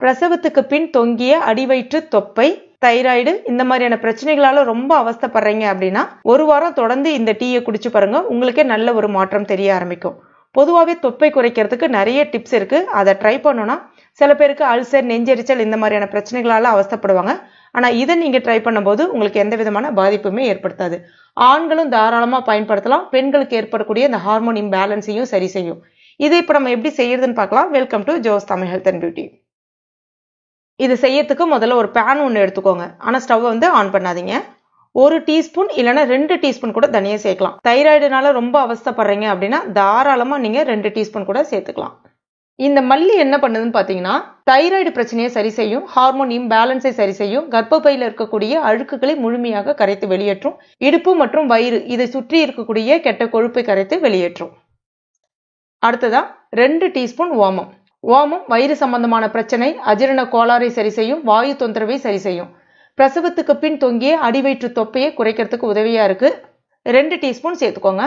பிரசவத்துக்கு பின் தொங்கிய அடிவயிற்று தொப்பை, தைராய்டு இந்த மாதிரியான பிரச்சனைகளால ரொம்ப அவஸ்தைப்படுறீங்க அப்படின்னா ஒரு வாரம் தொடர்ந்து இந்த டீயை குடிச்சு பாருங்க, உங்களுக்கே நல்ல ஒரு மாற்றம் தெரிய ஆரம்பிக்கும். பொதுவாகவே தொப்பை குறைக்கிறதுக்கு நிறைய டிப்ஸ் இருக்கு. அதை ட்ரை பண்ணோம்னா சில பேருக்கு அல்சர், நெஞ்செரிச்சல் இந்த மாதிரியான பிரச்சனைகளால அவஸ்தைப்படுவாங்க. ஆனா இதை நீங்க ட்ரை பண்ணும்போது உங்களுக்கு எந்த விதமான பாதிப்புமே ஏற்படுத்தாது. ஆண்களும் தாராளமா பயன்படுத்தலாம். பெண்களுக்கு ஏற்படக்கூடிய இந்த ஹார்மோன் இம்பேலன்ஸையும் சரி செய்யும். இதை இப்ப நம்ம எப்படி செய்யறதுன்னு பார்க்கலாம். Welcome to Jo's Tamil health and beauty. இது செய்யறதுக்கு முதல்ல ஒரு பேன் ஒன்று எடுத்துக்கோங்க. ஆனா ஸ்டவ் ஆன் பண்ணாதீங்க. 1 டீஸ்பூன் இல்லைன்னா 2 டீஸ்பூன் கூட தனியா சேர்க்கலாம். தைராய்டுனால ரொம்ப அவஸ்தைப்படுறீங்க அப்படின்னா தாராளமா நீங்க 2 டீஸ்பூன் கூட சேர்த்துக்கலாம். இந்த மல்லி என்ன பண்ணுதுன்னு பாத்தீங்கன்னா தைராய்டு பிரச்சனையை சரி செய்யும், ஹார்மோன் இம்பேலன்ஸை சரி செய்யும், கர்ப்பப்பையில இருக்கக்கூடிய அழுக்குகளை முழுமையாக கரைத்து வெளியேற்றும், இடுப்பு மற்றும் வயிறு இதை சுற்றி இருக்கக்கூடிய கெட்ட கொழுப்பை கரைத்து வெளியேற்றும். அடுத்ததா 2 டீஸ்பூன் ஓமம். ஓமம் வயிறு சம்பந்தமான பிரச்சனை, அஜீரண கோளாறை சரி செய்யும், வாயு தொந்தரவை சரி செய்யும். பிரசவத்துக்கு பின் தொங்கிய அடிவயிற்று தொப்பையை குறைக்கிறதுக்கு உதவியா இருக்கு. 2 டீஸ்பூன் சேர்த்துக்கோங்க.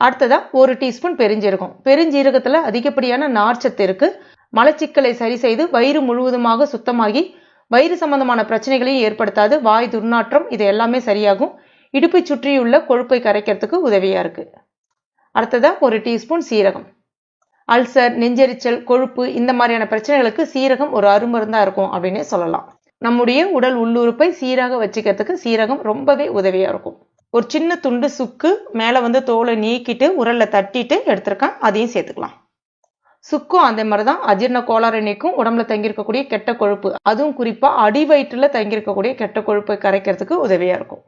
அடுத்ததா 1 டீஸ்பூன் பெருஞ்சீரகம். பெருஞ்சீரகத்துல அதிகப்படியான நார்ச்சத்து இருக்கு. மலச்சிக்கலை சரி செய்து வயிறு முழுவதுமாக சுத்தமாகி வயிறு சம்பந்தமான பிரச்சனைகளையும் ஏற்படுத்தாது. வாய் துர்நாற்றம் இது எல்லாமே சரியாகும். இடுப்பை சுற்றியுள்ள கொழுப்பை கரைக்கிறதுக்கு உதவியா இருக்கு. அடுத்ததா 1 டீஸ்பூன் சீரகம். அல்சர், நெஞ்செரிச்சல், கொழுப்பு இந்த மாதிரியான பிரச்சனைகளுக்கு சீரகம் ஒரு அருமருந்தா இருக்கும் அப்படின்னே சொல்லலாம். நம்முடைய உடல் உள்ளுறுப்பை சீராக வச்சுக்கிறதுக்கு சீரகம் ரொம்பவே உதவியா இருக்கும். ஒரு சின்ன துண்டு சுக்கு மேல தோலை நீக்கிட்டு உரல்ல தட்டிட்டு எடுத்திருக்கேன், அதையும் சேர்த்துக்கலாம். சுக்கும் அதே மாதிரிதான் அஜீரண கோளாறு நீக்கும், உடம்புல தங்கியிருக்கக்கூடிய கெட்ட கொழுப்பு, அதுவும் குறிப்பா அடிவயிற்றுல தங்கியிருக்கக்கூடிய கெட்ட கொழுப்பை கரைக்கிறதுக்கு உதவியா இருக்கும்.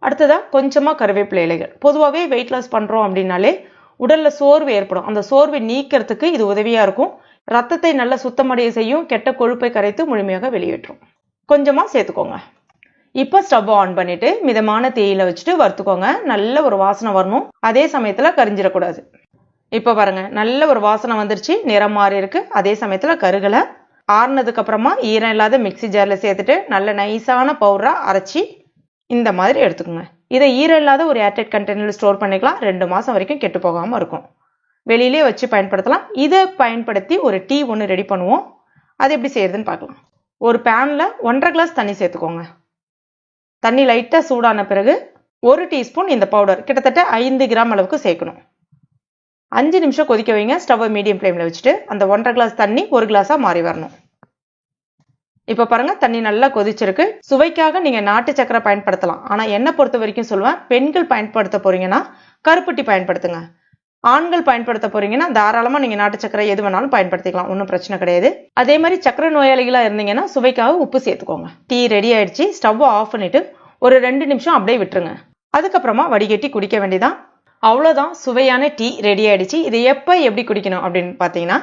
அடுத்ததா கொஞ்சமா கருவேப்பிலை இலைகள். பொதுவாகவே வெயிட் லாஸ் பண்றோம் அப்படின்னாலே உடல்ல சோர்வு ஏற்படும். அந்த சோர்வை நீக்கிறதுக்கு இது உதவியா இருக்கும். ரத்தத்தை நல்லா சுத்தமடைய செய்யும், கெட்ட கொழுப்பை கரைத்து முழுமையாக வெளியேற்றும். கொஞ்சமா சேர்த்துக்கோங்க. இப்ப ஸ்டவ் ஆன் பண்ணிட்டு மிதமான தீயில வச்சுட்டு வறுத்துக்கோங்க. நல்ல ஒரு வாசனை வரணும். அதே சமயத்துல கரிஞ்சிடக்கூடாது. இப்ப பாருங்க, நல்ல ஒரு வாசனை வந்துருச்சு, நிறம் மாறி இருக்கு. அதே சமயத்துல கருகலை. ஆறுனதுக்கு அப்புறமா ஈரம் இல்லாத மிக்சி ஜார்ல சேர்த்துட்டு நல்ல நைஸான பவுடரா அரைச்சி இந்த மாதிரி எடுத்துக்கோங்க. இதை ஈரம் இல்லாத ஒரு ஏர்டைட் கண்டெய்னர்ல ஸ்டோர் பண்ணிக்கலாம். 2 மாசம் வரைக்கும் கெட்டு போகாம இருக்கும். வெளியிலே வச்சு பயன்படுத்தலாம். இதை பயன்படுத்தி ஒரு டீ ஒன்று ரெடி பண்ணுவோம். அது எப்படி செய்யறதுன்னு பார்க்கலாம். ஒரு பேன்ல 1.5 கிளாஸ் தண்ணி சேர்த்துக்கோங்க. தண்ணி லைட்டா சூடான பிறகு 1 டீஸ்பூன் இந்த பவுடர் கிட்டத்தட்ட 5 கிராம் அளவுக்கு சேர்க்கணும். 5 நிமிஷம் கொதிக்க வைங்க. ஸ்டவ் மீடியம் ஃப்ளேம்ல வச்சுட்டு அந்த 1.5 கிளாஸ் தண்ணி 1 கிளாஸா மாறி வரணும். இப்ப பாருங்க, தண்ணி நல்லா கொதிச்சிருக்கு. சுவைக்காக நீங்க நாட்டு சக்கரை பயன்படுத்தலாம். ஆனா என்ன பொறுத்த வரைக்கும் சொல்லுவேன், பெண்கள் பயன்படுத்த போறீங்கன்னா கருப்பட்டி பயன்படுத்துங்க. ஆண்கள் பயன்படுத்த போறீங்கன்னா தாராளமா நீங்க நாட்டு சக்கரை எது வேணாலும் பயன்படுத்திக்கலாம், ஒன்றும் பிரச்சனை கிடையாது. அதே மாதிரி சக்கரை நோயாளிகளா இருந்தீங்கன்னா சுவைக்காக உப்பு சேர்த்துக்கோங்க. டீ ரெடி ஆயிடுச்சு. ஸ்டவ் ஆஃப் பண்ணிட்டு ஒரு 2 நிமிஷம் அப்படியே விட்டுருங்க. அதுக்கப்புறமா வடிகட்டி குடிக்க வேண்டியதான். அவ்வளவுதான், சுவையான டீ ரெடி ஆயிடுச்சு. இதை எப்படி குடிக்கணும் அப்படின்னு பாத்தீங்கன்னா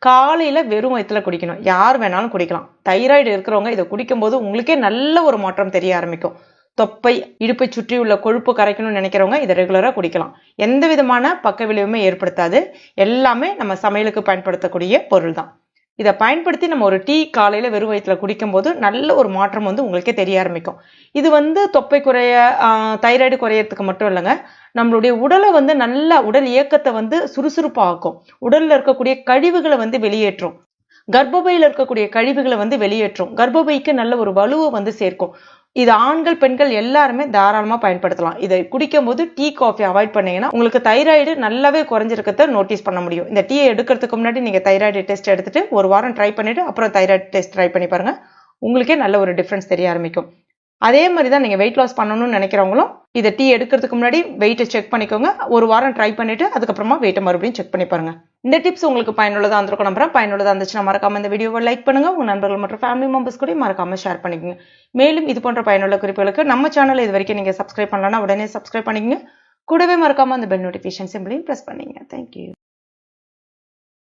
காலையில வெறும் வயிற்றுல குடிக்கணும். யார் வேணாலும் குடிக்கலாம். தைராய்டு இருக்கிறவங்க இதை குடிக்கும் போது உங்களுக்கே நல்ல ஒரு மாற்றம் தெரிய ஆரம்பிக்கும். தொப்பை, இடுப்பை சுற்றி உள்ள கொழுப்பு கரைக்கணும்னு நினைக்கிறவங்க இதை ரெகுலரா குடிக்கலாம். எந்த விதமான பக்க விளைவுமே ஏற்படுத்தாது. எல்லாமே நம்ம சமையலுக்கு பயன்படுத்தக்கூடிய பொருள் தான். இதை பயன்படுத்தி நம்ம ஒரு டீ காலையில வெறும் வயிற்றுல குடிக்கும் போது நல்ல ஒரு மாற்றம் உங்களுக்கே தெரிய ஆரம்பிக்கும். இது தொப்பை குறைய, தைராய்டு குறையறதுக்கு மட்டும் இல்லைங்க, நம்மளுடைய உடலை நல்ல உடல் இயக்கத்தை சுறுசுறுப்பாக்கும். உடல்ல இருக்கக்கூடிய கழிவுகளை வெளியேற்றும். கர்ப்பப்பையில இருக்கக்கூடிய கழிவுகளை வெளியேற்றும். கர்ப்பப்பைக்கு நல்ல ஒரு வலுவை சேர்க்கும். இது ஆண்கள் பெண்கள் எல்லாருமே தாராளமா பயன்படுத்தலாம். இதை குடிக்கும் போது டீ காஃபி அவாய்ட் பண்ணீங்கன்னா உங்களுக்கு தைராய்டு நல்லாவே குறைஞ்சிருக்கிறத நோட்டீஸ் பண்ண முடியும். இந்த டீயை எடுக்கிறதுக்கு முன்னாடி நீங்க தைராய்டு டெஸ்ட் எடுத்துட்டு ஒரு வாரம் ட்ரை பண்ணிட்டு அப்புறம் தைராய்டு டெஸ்ட் ட்ரை பண்ணி பாருங்க. உங்களுக்கே நல்ல ஒரு டிஃபரன்ஸ் தெரிய ஆரம்பிக்கும். அதே மாதிரி தான் நீங்க வெயிட் லாஸ் பண்ணணும்னு நினைக்கிறவங்களும் இதை டீ எடுக்கிறதுக்கு முன்னாடி வெயிட்டை செக் பண்ணிக்கோங்க. ஒரு வாரம் ட்ரை பண்ணிட்டு அதுக்கப்புறமா வெயிட்டை மறுபடியும் செக் பண்ணி பாருங்க. இந்த டிப்ஸ் உங்களுக்கு பயனுள்ளதா இருந்திருக்கும் நம்புறேன். பயனுள்ளதா இருந்துச்சுன்னா மறக்காம இந்த வீடியோவை லைக் பண்ணுங்க. உங்க நண்பர்கள் மற்றும் ஃபேமிலி மெம்பர்ஸ் கூட மறக்காம ஷேர் பண்ணிக்கோங்க. மேலும் இது போன்ற பயனுள்ள குறிப்புகளுக்கு நம்ம சேனல் இது வரைக்கும் நீங்க சப்ஸ்கிரைப் பண்ணலன்னா உடனே சப்ஸ்கிரைப் பண்ணிக்கங்க. கூடவே மறக்காம அந்த பெல் நோட்டிஃபிகேஷன் சிம்பிளையும் பிரஸ் பண்ணீங்க. தேங்க்யூ.